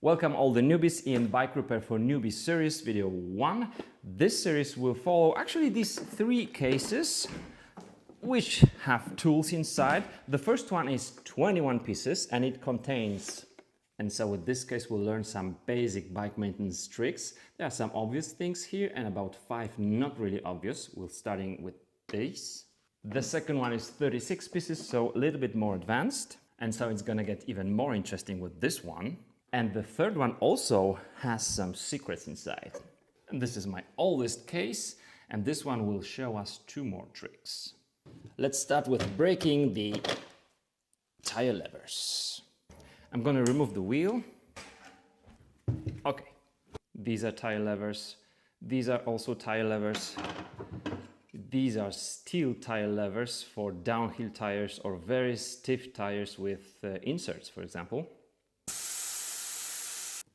Welcome all the newbies in Bike Repair for Newbies series, video 1. This series will follow actually these 3 cases which have tools inside. The first one is 21 pieces and it contains, and so with this case we'll learn some basic bike maintenance tricks. There are some obvious things here and about 5 not really obvious. We're starting with these. The second one is 36 pieces, so a little bit more advanced, and so it's gonna get even more interesting with this one. And the third one also has some secrets inside. And this is my oldest case, and this one will show us 2 more tricks. Let's start with breaking the tire levers. I'm going to remove the wheel. Okay, these are tire levers. These are also tire levers. These are steel tire levers for downhill tires or very stiff tires with inserts, for example.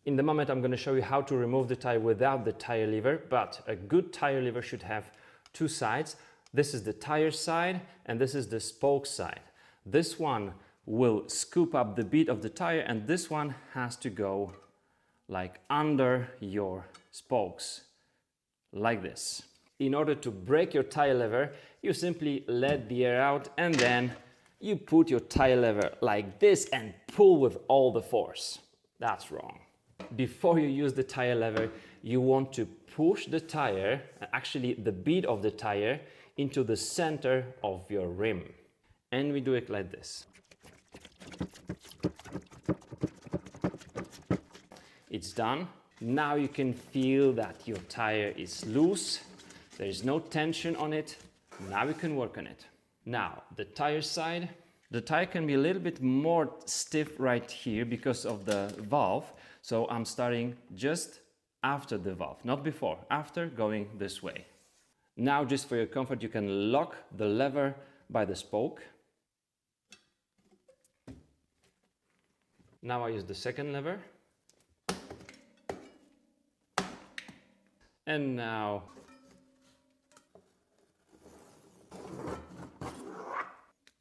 In the moment, I'm going to show you how to remove the tire without the tire lever, but a good tire lever should have 2 sides. This is the tire side and this is the spoke side. This one will scoop up the bed of the tire and this one has to go like under your spokes, like this. In order to break your tire lever, you simply let the air out and then you put your tire lever like this and pull with all the force. That's wrong. Before you use the tire lever, you want to push the tire, actually the bed of the tire, into the center of your rim. And we do it like this. It's done. Now you can feel that your tire is loose. There is no tension on it. Now we can work on it. Now, the tire side. The tire can be a little bit more stiff right here because of the valve. So I'm starting just after the valve, not before, after, going this way. Now, just for your comfort, you can lock the lever by the spoke. Now I use the second lever. And now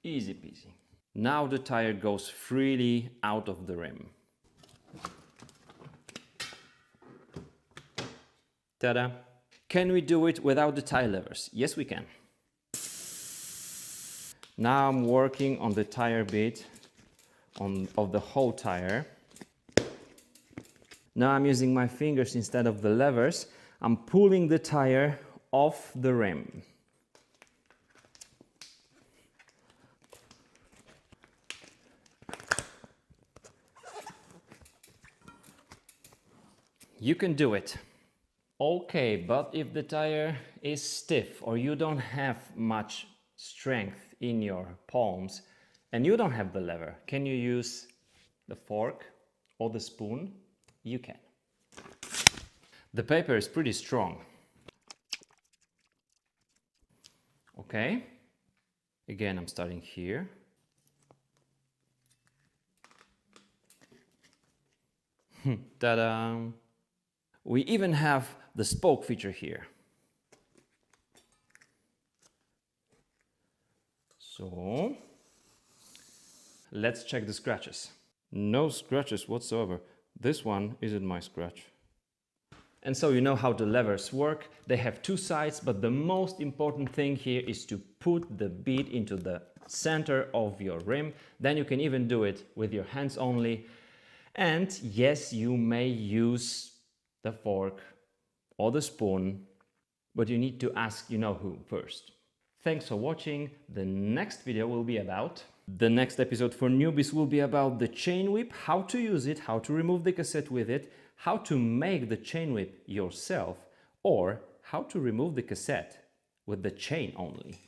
easy peasy. Now the tire goes freely out of the rim. Ta-da! Can we do it without the tire levers? Yes, we can. Now I'm working on the tire bed of the whole tire. Now I'm using my fingers instead of the levers. I'm pulling the tire off the rim. You can do it. Okay, but if the tire is stiff or you don't have much strength in your palms and you don't have the lever, can you use the fork or the spoon? You can. The paper is pretty strong. Okay, again I'm starting here. Ta-da! We even have the spoke feature here. So, let's check the scratches. No scratches whatsoever. This one isn't my scratch. And so you know how the levers work. They have 2 sides, but the most important thing here is to put the bed into the center of your rim. Then you can even do it with your hands only. And yes, you may use the fork or the spoon, but you need to ask you know who first. Thanks for watching. The next video will be about... The next episode for newbies will be about the chain whip, how to use it, how to remove the cassette with it, how to make the chain whip yourself, or how to remove the cassette with the chain only.